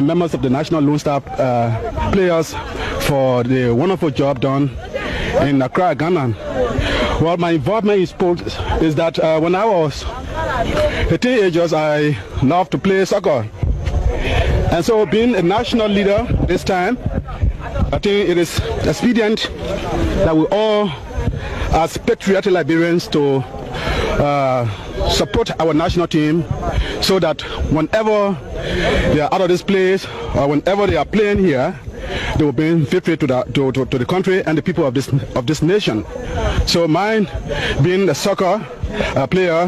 members of the National Lone Star players for the wonderful job done in Accra, Ghana. Well, my involvement in sports is that when I was a teenager, I loved to play soccer. And so being a national leader this time, I think it is expedient that we all, as patriotic Liberians, to support our national team so that whenever they are out of this place or whenever they are playing here, they will bring victory to the country and the people of this nation. So mine, being a soccer player,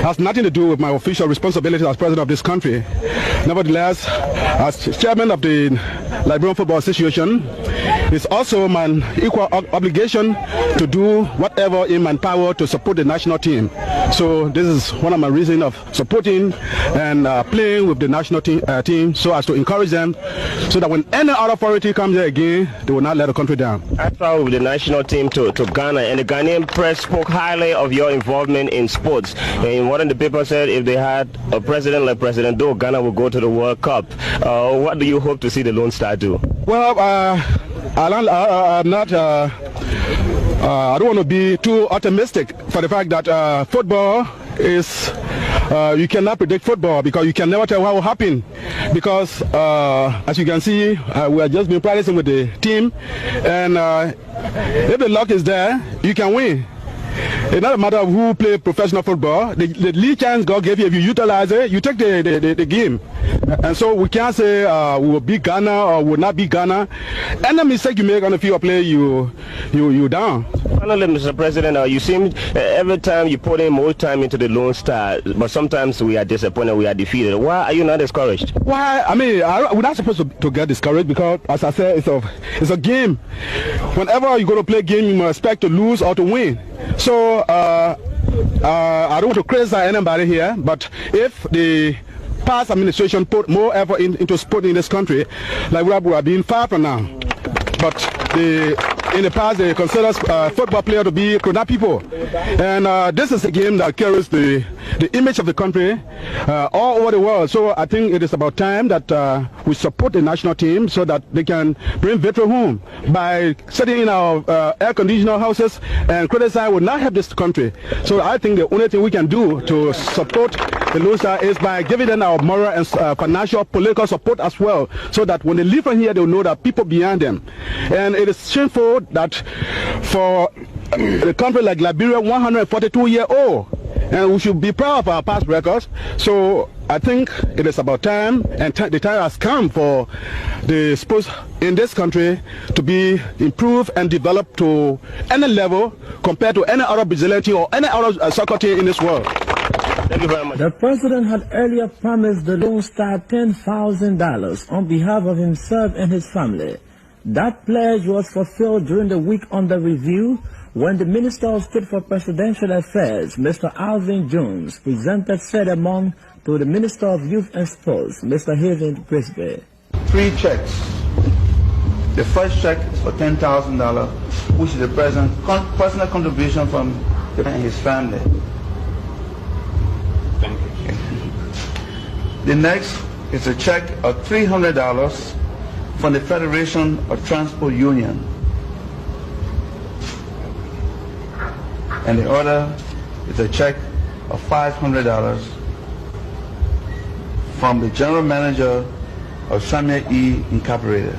has nothing to do with my official responsibilities as president of this country. Nevertheless, as chairman of the Liberian Football Association, it's also my equal obligation to do whatever in my power to support the national team. So this is one of my reasons of supporting and playing with the national team so as to encourage them so that when any other authority comes here again, they will not let the country down. I traveled with the national team to Ghana, and the Ghanaian press spoke highly of your involvement in sports. And one of the papers said if they had a president like President Doe, Ghana would go to the World Cup. What do you hope to see the Lone Star do? Well, I'm not. I don't want to be too optimistic for the fact that football is. You cannot predict football because you can never tell what will happen. Because as you can see, we have just been practicing with the team, and if the luck is there, you can win. It's not a matter of who play professional football. The lead chance God gave you, if you utilize it, you take the game. And so we can't say we will beat Ghana or will not beat Ghana. Any mistake you make on the field of play, you down. Finally, Mr. President, you seem every time you put in more time into the Lone Star, but sometimes we are disappointed, we are defeated. Why are you not discouraged? Why? I mean, we're not supposed to get discouraged because, as I said, it's a game. Whenever you go to play a game, you must expect to lose or to win. So I don't want to criticize anybody here, but if the past administration put more effort into sport in this country, like we are being far from now. But in the past, they consider football players to be Krona people. And this is a game that carries the image of the country all over the world. So I think it is about time that we support the national team so that they can bring victory home. By sitting in our air-conditioned houses and criticize will not help this country. So I think the only thing we can do to support the Lone Star is by giving them our moral and financial, political support as well, so that when they leave from here, they'll know that people behind them. And it is shameful that for a country like Liberia, 142-year-old, and we should be proud of our past records. So I think it is about time, and the time has come for the sports in this country to be improved and developed to any level compared to any other Brazilian team or any other soccer team in this world. Thank you very much. The president had earlier promised the Lone Star $10,000 on behalf of himself and his family. That pledge was fulfilled during the week under review when the Minister of State for Presidential Affairs, Mr. Alvin Jones, presented said amount to the Minister of Youth and Sports, Mr. Haven Grisby. 3 checks. The first check is for $10,000, which is the president's personal contribution from him and his family. Thank you. The next is a check of $300 from the Federation of Transport Union. And the other is a check of $500 from the General Manager of Samuel E. Incorporated.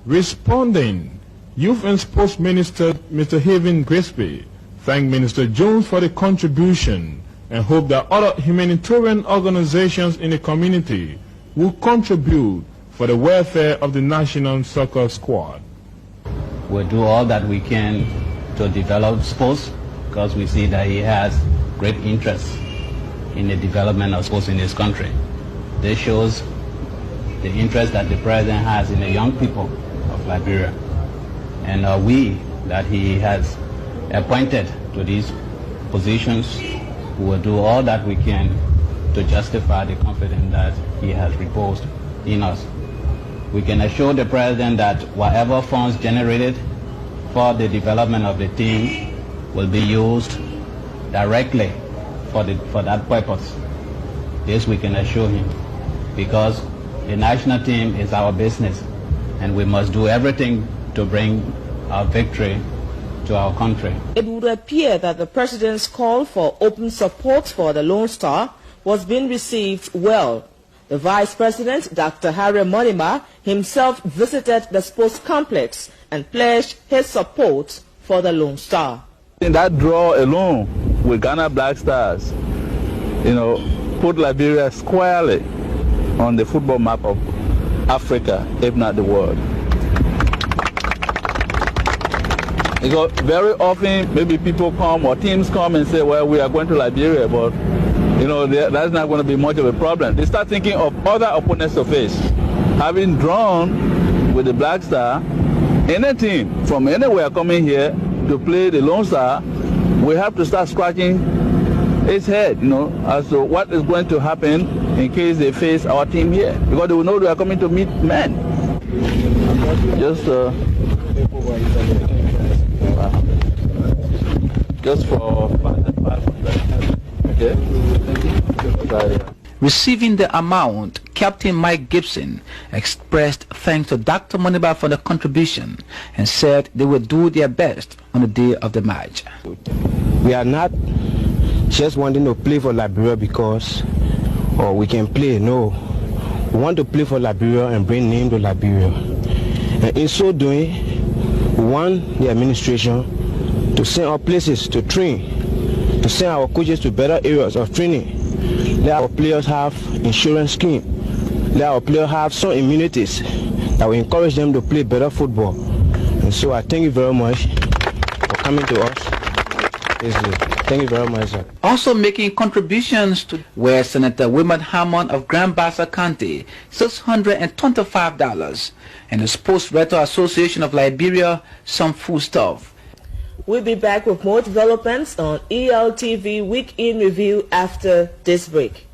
Responding, Youth and Sports Minister Mr. Haven Grisby thanked Minister Jones for the contribution and hope that other humanitarian organizations in the community will contribute for the welfare of the national soccer squad. We'll do all that we can to develop sports because we see that he has great interest in the development of sports in this country. This shows the interest that the president has in the young people of Liberia. And we that he has appointed to these positions, we will do all that we can to justify the confidence that he has reposed in us. We can assure the president that whatever funds generated for the development of the team will be used directly for that purpose. This we can assure him, because the national team is our business, and we must do everything to bring our victory to our country. It would appear that the President's call for open support for the Lone Star was being received well. The Vice President, Dr. Harry Monima, himself visited the sports complex and pledged his support for the Lone Star. In that draw alone with Ghana Black Stars, put Liberia squarely on the football map of Africa, if not the world. Because very often, maybe people come or teams come and say, well, we are going to Liberia, but that's not going to be much of a problem. They start thinking of other opponents to face. Having drawn with the Black Star, any team from anywhere coming here to play the Lone Star, we have to start scratching its head, as to what is going to happen in case they face our team here. Because they will know they are coming to meet men. Just for 500. Okay. Receiving the amount, Captain Mike Gibson expressed thanks to Dr. Moniba for the contribution and said they will do their best on the day of the match. We are not just wanting to play for Liberia because we can play. No, we want to play for Liberia and bring name to Liberia. And in so doing, we want the administration to send our places to train, to send our coaches to better areas of training. Let our players have insurance scheme. Let our players have some immunities that will encourage them to play better football. And so I thank you very much for coming to us. Thank you very much, sir. Also making contributions to were Senator Wilmot Hammond of Grand Bassa County, $625, and the Sports Retro Association of Liberia, some foodstuff. We'll be back with more developments on ELTV Week in Review after this break.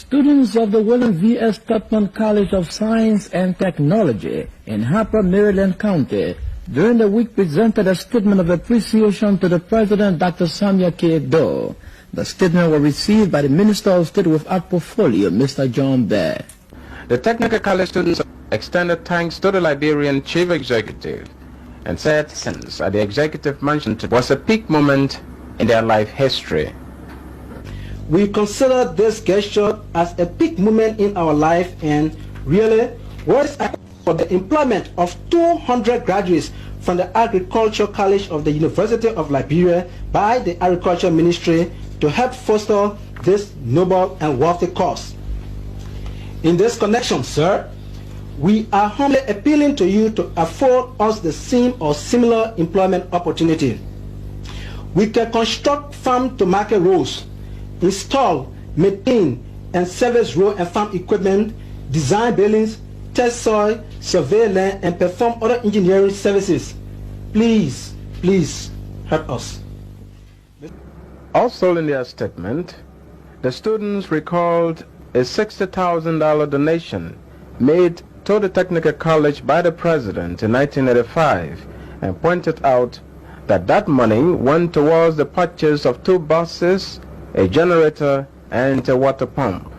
Students of the William V.S. Tubman College of Science and Technology in Harper, Maryland County during the week presented a statement of appreciation to the President, Dr. Samuel Kanyon Doe. The statement was received by the Minister of State without portfolio, Mr. John Bear. The technical college students extended thanks to the Liberian chief executive and said since at the executive mansion was a peak moment in their life history. We consider this gesture as a peak moment in our life and really was for the employment of 200 graduates from the Agriculture College of the University of Liberia by the Agriculture Ministry to help foster this noble and worthy cause. In this connection, sir, we are humbly appealing to you to afford us the same or similar employment opportunity. We can construct farm-to-market roads, install, maintain, and service road and farm equipment, design buildings, test soil, survey land, and perform other engineering services. Please, please help us. Also in their statement, the students recalled a $60,000 donation made to the technical college by the president in 1985 and pointed out that that money went towards the purchase of 2 buses, a generator, and a water pump.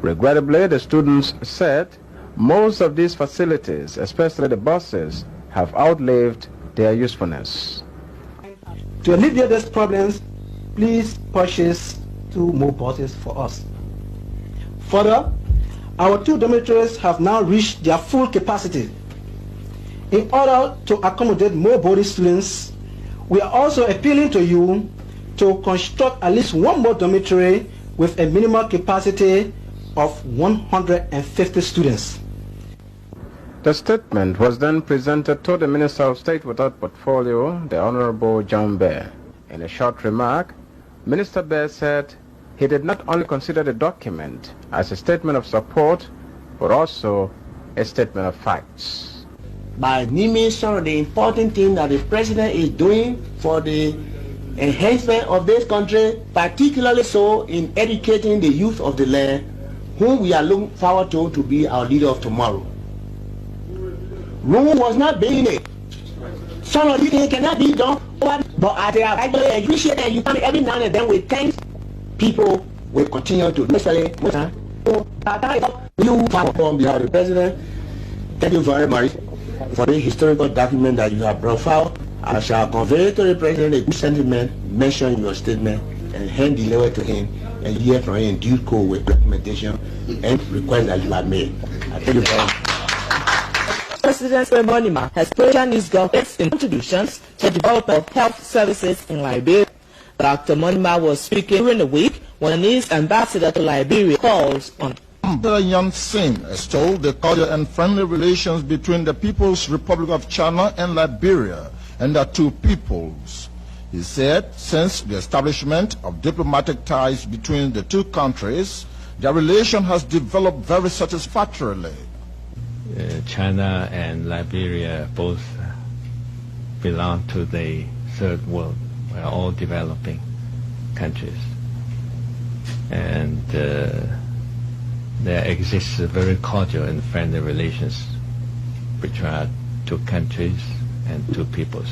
Regrettably, the students said most of these facilities, especially the buses, have outlived their usefulness. To alleviate these problems, please purchase 2 more buses for us. Further, our 2 dormitories have now reached their full capacity. In order to accommodate more boarding students, we are also appealing to you to construct at least 1 more dormitory with a minimum capacity of 150 students. The statement was then presented to the Minister of State without portfolio, the Honorable John Bear. In a short remark, Minister Bear said he did not only consider the document as a statement of support, but also a statement of facts. By naming some of the important things that the President is doing for the enhancement of this country, particularly so in educating the youth of the land, whom we are looking forward to be our leader of tomorrow. Rome was not being it. Some of these things cannot be done, but I appreciate that you come every now and then with thanks. People will continue to necessarily you on behalf of the President. Thank you very much for the historical document that you have brought forward. I shall convey to the President a good sentiment mentioned in your statement and hand deliver to him and hear from him in due course with documentation and requests that you have made. I thank you very much. President Samuel Kanyon has praised Chinese government's contributions to the development of health services in Liberia. Dr. Kanyon was speaking during the week when his ambassador to Liberia calls on Ambassador Yan Singh extolled the cordial and friendly relations between the People's Republic of China and Liberia and the 2 peoples. He said since the establishment of diplomatic ties between the 2 countries, their relation has developed very satisfactorily. China and Liberia both belong to the third world. We're all developing countries. And there exists a very cordial and friendly relations between our 2 countries and 2 peoples.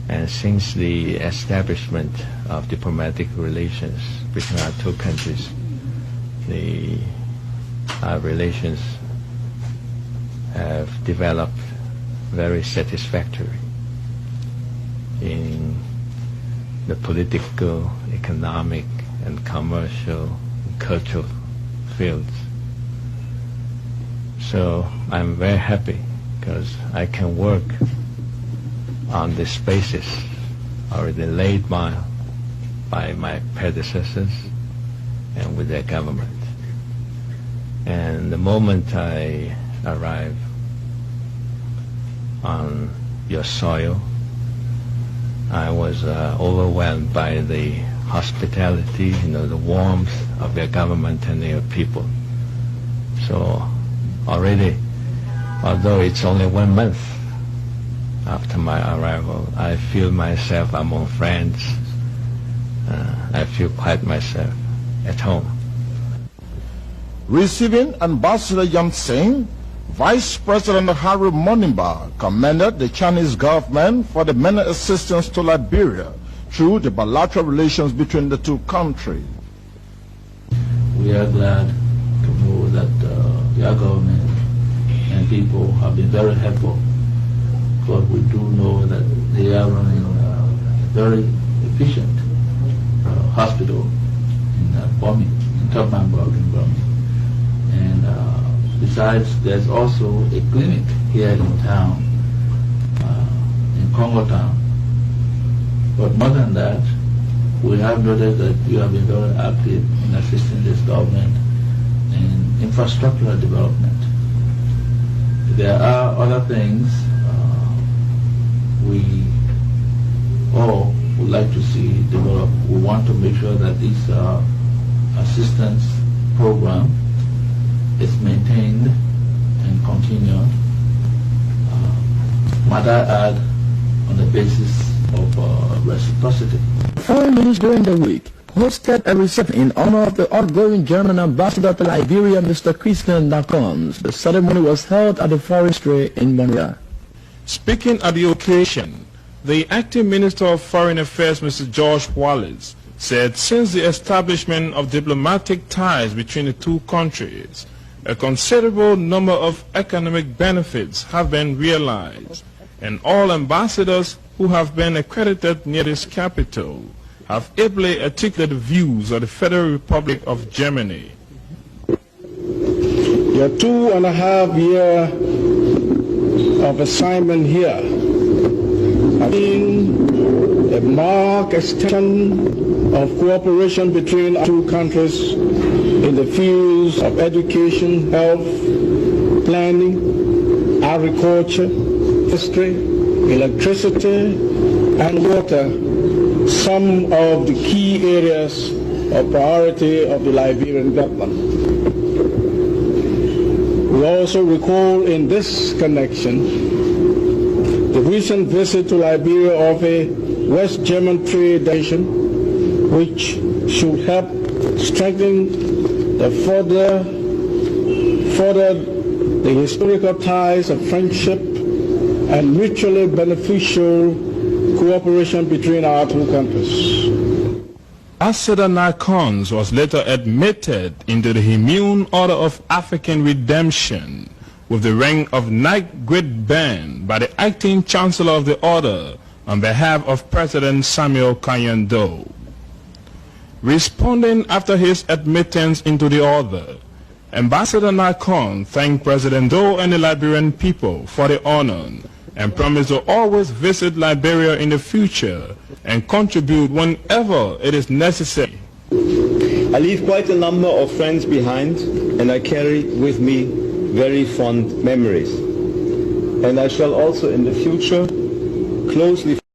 And since the establishment of diplomatic relations between our 2 countries, our relations have developed very satisfactory in the political, economic, and commercial, and cultural fields. So I'm very happy because I can work on this basis already laid by my predecessors and with their government. And the moment I arrive on your soil, I was overwhelmed by the hospitality, the warmth of their government and their people. So already, although it's only 1 month after my arrival, I feel myself among friends. I feel quite myself at home. Receiving Ambassador Yamseng, Vice President Harry Monimba commended the Chinese government for the many assistance to Liberia through the bilateral relations between the two countries. We are glad to know that your government and people have been very helpful, but we do know that they are running a very efficient hospital in Bomi, in Topmanburg in Bomi. And besides, there's also a clinic here in town, in Congo Town. But more than that, we have noted that you have been very active in assisting this government in infrastructural development. There are other things we all would like to see develop. We want to make sure that this assistance program is maintained and continued. Might I add, on the basis of reciprocity. Foreign Minister during the week hosted a reception in honor of the outgoing German ambassador to Liberia, Mr. Christian Nakons. The ceremony was held at the forestry in Monrovia. Speaking at the occasion, the acting Minister of Foreign Affairs, Mr. George Wallace, said since the establishment of diplomatic ties between the two countries, a considerable number of economic benefits have been realized, and all ambassadors who have been accredited near this capital have ably articulated views of the Federal Republic of Germany. Your 2.5 year of assignment here has been a marked extension of cooperation between our two countries in the fields of education, health, planning, agriculture, history, electricity, and water, some of the key areas of priority of the Liberian government. We also recall in this connection the recent visit to Liberia of a West German trade delegation, which should help strengthen the further the historical ties of friendship and mutually beneficial cooperation between our two countries. Ambassador Nakons was later admitted into the Immune Order of African Redemption with the rank of Knight Great Band by the acting Chancellor of the Order on behalf of President Samuel Kanyon Doe. Responding after his admittance into the order, Ambassador Nakons thanked President Doe and the Liberian people for the honor and promised to always visit Liberia in the future and contribute whenever it is necessary. I leave quite a number of friends behind, and I carry with me very fond memories. And I shall also in the future closely